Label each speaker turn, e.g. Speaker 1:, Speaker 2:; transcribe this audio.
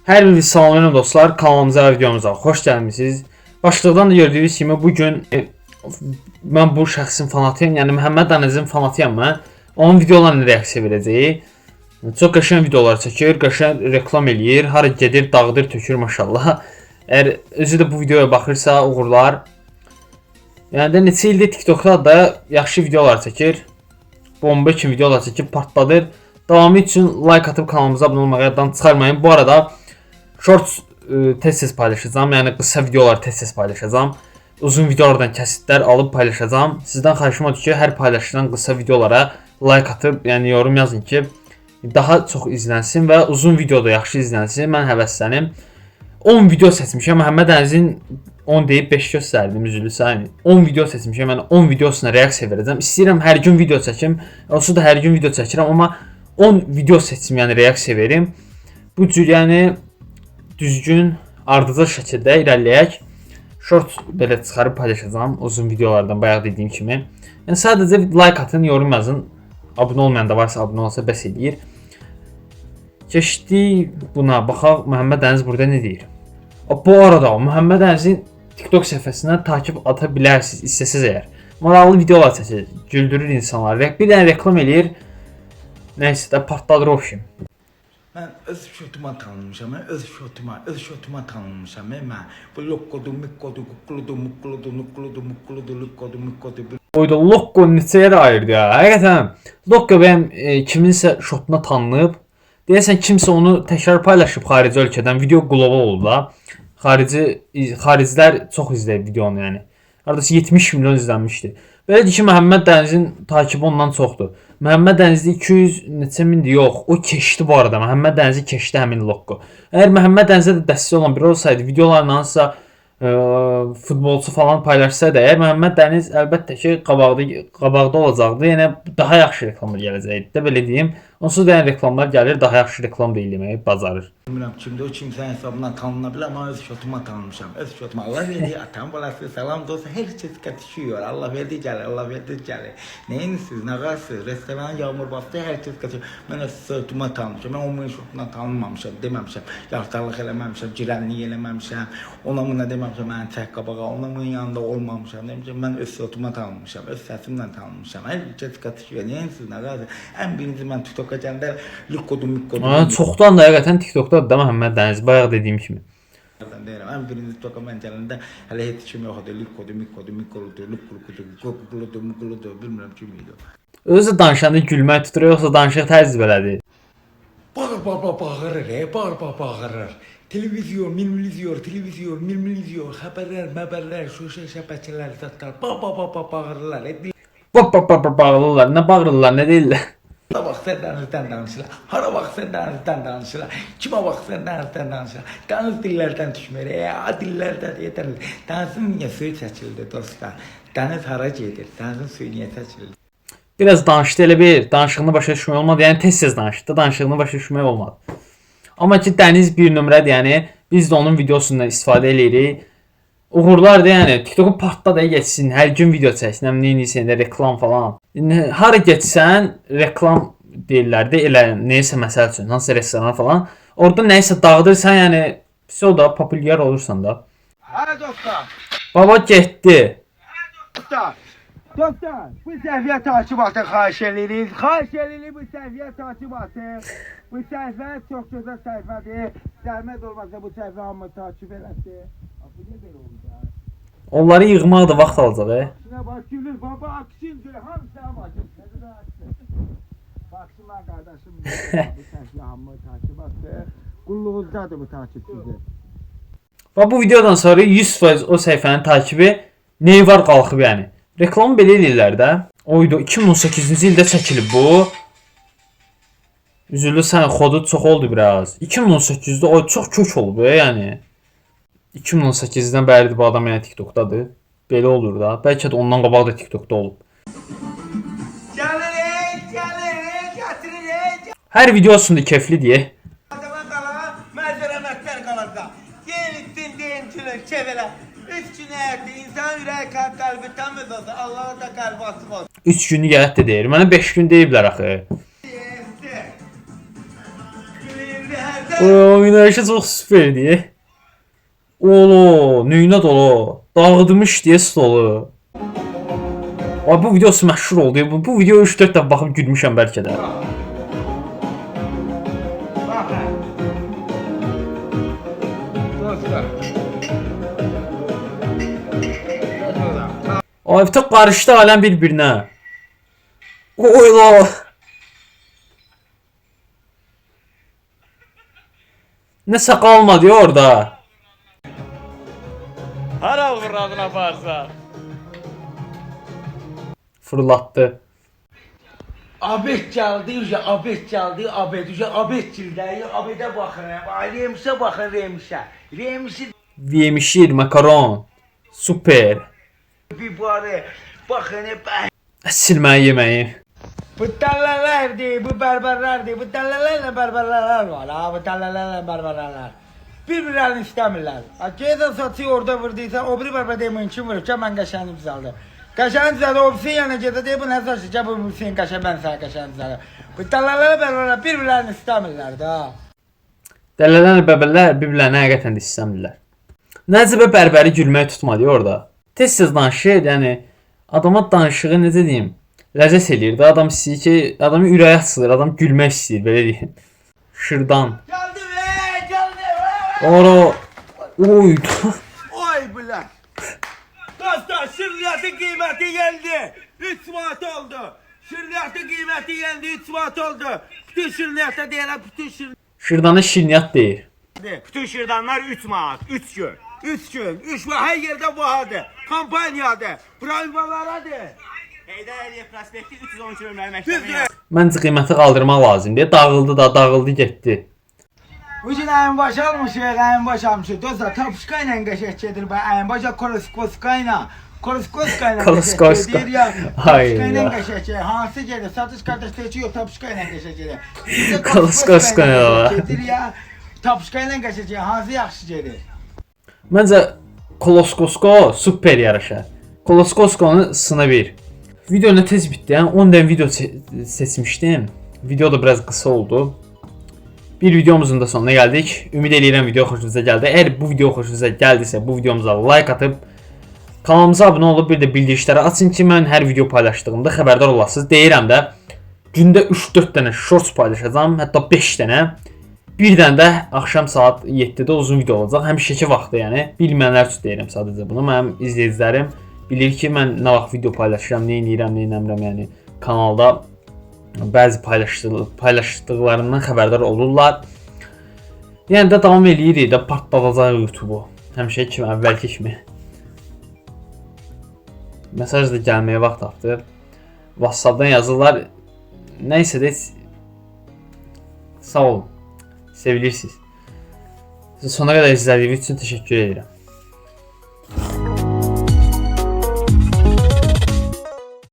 Speaker 1: Hər birinizi salamlayıram dostlar, kanalımıza və videomuza xoş gəlmisiniz. Başlıqdan da gördüyünüz kimi bugün mən bu şəxsin fanatıyım, yəni Məhəmməd Dənizin fanatıyam mən. Onun videolarına reaksiya verəcəyik. Çox qəşəng videolar çəkir, qəşəng reklam eləyir, hara gedir, dağıdır, tökür maşallah. Əgər özü də bu videoya baxırsa, uğurlar. Yəni də neçə ildir TikTokda da yaxşı videolar çəkir. Bomba kimi videolar çəkib partladır. Davamı üçün like atıb kanalımıza abunə olmağı yaddan çıxarmayın. Bu arada Shorts tez-tez paylaşacağım, yəni qısa videolar tez-tez paylaşacağım. Uzun videolardan kəsitlər alıb paylaşacağım. Sizdən xahişim odur ki, hər paylaşılan qısa videolara like atıb, yəni yorum yazın ki, daha çox izlənsin və uzun videoda yaxşı izlənsin. Mən həvəsləndim. 10 video seçmişəm. Məhəmməd Dənizin 10 deyib 5 göstərdim, üzülü sayın. 10 video seçmişəm. Yəni 10 videosuna reaksiya verəcəm. İstəyirəm hər gün video çəkim. Olsa da hər gün video çəkirəm, amma 10 video seçim, yəni reaksiya verim. Bu cür yəni düzgün, ardıcıl şəkildə irəliləyək. Short belə çıxarıb paylaşacağam uzun videolardan bayaq dediyim kimi. Yəni sadəcə like atın, yorum yazın. Abunə olmayan da varsa abunə olsa bəs eləyir. Keçdik buna. Baxaq Məhəmməd Dəniz burada nə deyir. Bu arada Məhəmməd Dənizin TikTok səhifəsinə takib ata bilərsiniz istəsəz əgər. Maraqlı videolar çəkir, güldürür insanları. Bir dənə reklam eləyir. Nəysə də partladır o film.
Speaker 2: Mən öz şotuma tanınmışam, öz şotuma tanınmışam. Mən bu lokkodu, mikkodu, kukludu, mukludu, nukludu, mukludu, lokkodu, mikkodu.
Speaker 1: Oyda Lokko neçə yerə ayırdı ya. Həqiqətən Lokko bəyəm kiminsə şotuna tanınıb. Deyəsən kimsə onu təkrar paylaşıb xarici ölkədən. Video qlobal oldu da. Xaricilər çox izləyib videonu yəni. Hardasa 70 milyon izlənmişdi. Belədir ki, Məhəmməd Dənizin takibi ondan çoxdur. Məhəmməd Dənizli 200 neçə mindir, yox. O keçdi bu arada. Məhəmməd Dənizi keçdi həmin Lokko. Əgər Məhəmməd Dənizə də dəstək olan biri olsaydı, videolarla hansısa futbolçu falan paylaşsaydı, əgər Məhəmməd Dəniz əlbəttə ki, qabaqda olacaqdı. Yəni daha yaxşı reklamlar gələcəkdi də belə deyim. Onsuz da yəni reklamlar gəlir, daha yaxşı reklam da eləməyi bacarır.
Speaker 2: Bilmirəm kimdə o kimsənin hesabından tanına bilər, amma öz şotuma tanınmışam. Öz şotuma Allah verdi, atam balası, salam dostu, hər şey qatışıyor. Allah verdi gəlir, Allah verdi gəlir. Neyiniz, nə qarsınız? Restoran yağmur bastı, hər şey qatışıyor. Mən öz şotuma tanınmışam. Mən onun şotundan tanınmamışam, deməmişəm. Yaxşılıq eləməmişəm, girənlik eləməmişəm. Ona buna deməmişəm, mən tək qabağa, ona bunun yanında olmamışam. Demişəm, mən öz şotuma tanınmışam, öz səsimlə tanınmışam. Hər şey qatışıyor. Neyiniz, nə qarsınız? Ən birinci mən TikToka gəndə lükkodu, mikkodu.
Speaker 1: Çoxdan da həqiqətən TikTokda da Məhəmməd Dəniz bayaq dediyim kimi.
Speaker 2: Ən birinci TikToka mən gələndə hələ heç kim yox idi. Lükkodu, mikkodu, mikkoludu, lukkuludu, mukkuludu, bilmirəm kim idi.
Speaker 1: Özü danışanda gülmək tutur, yoxsa danışıq tərzi belədir.
Speaker 2: Bağırır. Televizyon, milmilizyor, xəbərlər, sosial şəbəkələr, zatlar, bağırırlar.
Speaker 1: Bağırırlar, nə bağırırlar, nə deyirlər.
Speaker 2: Hara baxsan dənizdən danışırlar. Hara baxsan dənizdən danışırlar. Kimə baxsan dənizdən danışırlar. Dəniz dillərdən düşmür. Dillərdən yetərli. Dənizin niyə suyu çəkildi dostlar? Dəniz hara gedir? Dənizin suyu niyə çəkildi?
Speaker 1: Biraz danışdı elə bir, danışığını başa düşmək olmadı. Yəni tez-tez danışdı, danışığını başa düşmək olmadı. Amma ki Dəniz bir nömrədir, yəni biz də onun videosundan istifadə eləyirik. Uğurlardır yəni. TikTok'u partla da geçsin, hər gün video çəksin, həm neyinsə də reklam falan. Hara geçsən, reklam deyirlər də elə neysə məsəl üçün, hansısa restoran falan. Orada neysə dağıdırsan, yəni o da populyar olursan da.
Speaker 3: Hə dostlar.
Speaker 1: Baba getdi.
Speaker 3: Dostlar, bu səhviyyə takibatı xahiş edirik. Xahiş edirik bu səhviyyə takibatı. Bu səhvə çox gözəl səhvədir. Zəhmət olmasa bu səhvə hamı takip eləsin. Bu nə belə olacaq?
Speaker 1: Onları yığmaq da vaxt alacaq.
Speaker 3: Şuna bax, gülür, baba aksın, gülür. Hamısı bakın. Nədə aksın. Baksınlar qardaşım, bu səhviyyə hamı takibatı. Qulluğuzdadır bu takipçidir.
Speaker 1: Və bu videodan sonra 100% o səhifənin takibi neyi var qalxıb yəni. Reklamı belə edirlər də. Oydu 2018-ci ildə çəkilib bu. Üzülü sən xodu çox oldu biraz. 2018-də o çox kök olub yəni. 2018-dən bəridir bu adam yəni TikTokdadır. Belə olur da. Bəlkə də ondan qabaq da TikTokda olub.
Speaker 3: Gəlirik, gətiririk.
Speaker 1: Hər videosunda keyfli deyə.
Speaker 3: Məcərəmətlər qalacaq. Yenitsin deyimçilik, çevirə. 3 gün əyətdə insan ürəyi qəlbi təmiz olsa, Allah'a da qəlbi açıq olsun.
Speaker 1: 3 günü gələt də deyir. Mənə 5 gün deyiblər axı.
Speaker 3: Gülüyümdə hər
Speaker 1: Oynayışı çox süperdi. Olo, neyinə dolu. Dağıtmış deyə stolu. Ay bu videosu məşhur oldu. Bu video 3-4 dəfə baxıb gülmüşəm bəlkə də.
Speaker 3: Bakın. Dostlar.
Speaker 1: Ay bütün qarışdı aləm bir-birinə. Oyla. Nəsə qalmadı ya orada.
Speaker 4: Hara vurradın aparsa?
Speaker 1: Fırlatdı.
Speaker 3: Abed geldi, Abed geldi, Abed cildeyi, Abed'e bakın. Ay Remiş'e bakın Remiş'e. Remiş'i
Speaker 1: Yemişir, makaron. Super.
Speaker 3: bir bari bakın hep.
Speaker 1: Silməyi yeməyi.
Speaker 3: Bu tellelerdi, bu berberlerdi, bu tellelerle berberler var ha, bu tellelerle berberler. Birbirlerini istemirler. Geyden saçı orada vurduysa, o biri berber demeyin kim vurur, ki ben kaşağını düzeldi. Kaşağını düzeldi, o Hüseyin yanına geyde diye bu ne saçı, ki bu Hüseyin kaşağı, ben sana kaşağını düzeldi. Bu tellelerle berberler birbirlerini istemirler da.
Speaker 1: Dəllələrlə bəbərlər bir-birlərinə həqiqətən də istəmirlər. Nəcibə bərbəri gülməyi tutmadı orada. Tez-tez danışır, yəni adama danışığı necə deyim, ləzzət eləyir də. Adam istəyir ki, adamın ürəyi açılır, adam gülmək istəyir, belə deyim. Şırdan.
Speaker 3: Geldi be, geldi be.
Speaker 1: Ora, oy.
Speaker 3: Oy bırak. Dostlar şirniyetin kıymeti geldi. 3 manat oldu. Şirniyetin kıymeti geldi. 3 manat oldu. Bütün şirniyete diyelim bütün şirniyete.
Speaker 1: Şırdanı şirniyyat deyir.
Speaker 4: Bütün şırdanlar 3 manat, 3 gün.
Speaker 3: 3 gün. 3 gün her yerde bu halde. Kampanyadı. Brayvalardı.
Speaker 4: Heydər Əliyev prospekti 313 nömrəli
Speaker 3: Düzdür.
Speaker 4: məktəbə.
Speaker 1: Məncə qiyməti qaldırmaq lazımdır. Dağıldı da, dağıldı getdi.
Speaker 3: Bu gün ayın baş almışıq, ayın baş almışıq. Dostlar tapışka ilə qəşək gedir. Ayın başa koroskoska ilə. Koroskoska ilə
Speaker 1: Koroskoska.
Speaker 3: qəşək gedir ya.
Speaker 1: Hayır
Speaker 3: Tapışka ilə
Speaker 1: ya.
Speaker 3: qəşək gedir. Hansı gedir? Satış kardeşleri için yok. Tapışka ilə qəşək gedir. Bizdə
Speaker 1: Koroskoska
Speaker 3: ilə
Speaker 1: nə var?
Speaker 3: qəşək gedir ya. Tapışka ilə qəşək gedir. Hansı yaxşı gedir?
Speaker 1: Məncə Koloskosko super yaraşar. Koloskoskonun sınavı bir. Video ne tez bitti. Yəni 10 dənə video seçmişdim. Video da biraz qısa oldu. Bir videomuzun da sonuna geldik. Ümid edirəm video xoşunuza gəldi. Əgər bu video xoşunuza gəldisə, bu videomuza like atıb kanalımıza abunə olub bir də bildirişləri açın ki, mən hər video paylaşdığımda xəbərdar olasınız. Deyirəm də gündə 3-4 dənə shorts paylaşacağam, hətta 5 dənə. Bir dənə də axşam saat 7-də uzun video olacaq. Həmişəki vaxtda, yəni bilməyənlər üçün deyirəm sadəcə bunu. Mənim izləyicilərim bilir ki, mən nə vaxt video paylaşıram, nə edirəm, nə etmirəm, yəni kanalda bəzi paylaşdıqlarından xəbərdar olurlar. Yəni də davam eləyirik də partladacaq YouTube-u. Həmişə kimi, əvvəlki kimi. Mesaj da gəlməyə vaxt tapdı. WhatsApp-dan yazırlar. Nəysə də sağ olun. Sevilirsiniz. Sona qədər izlədiyiniz üçün təşəkkür edirəm.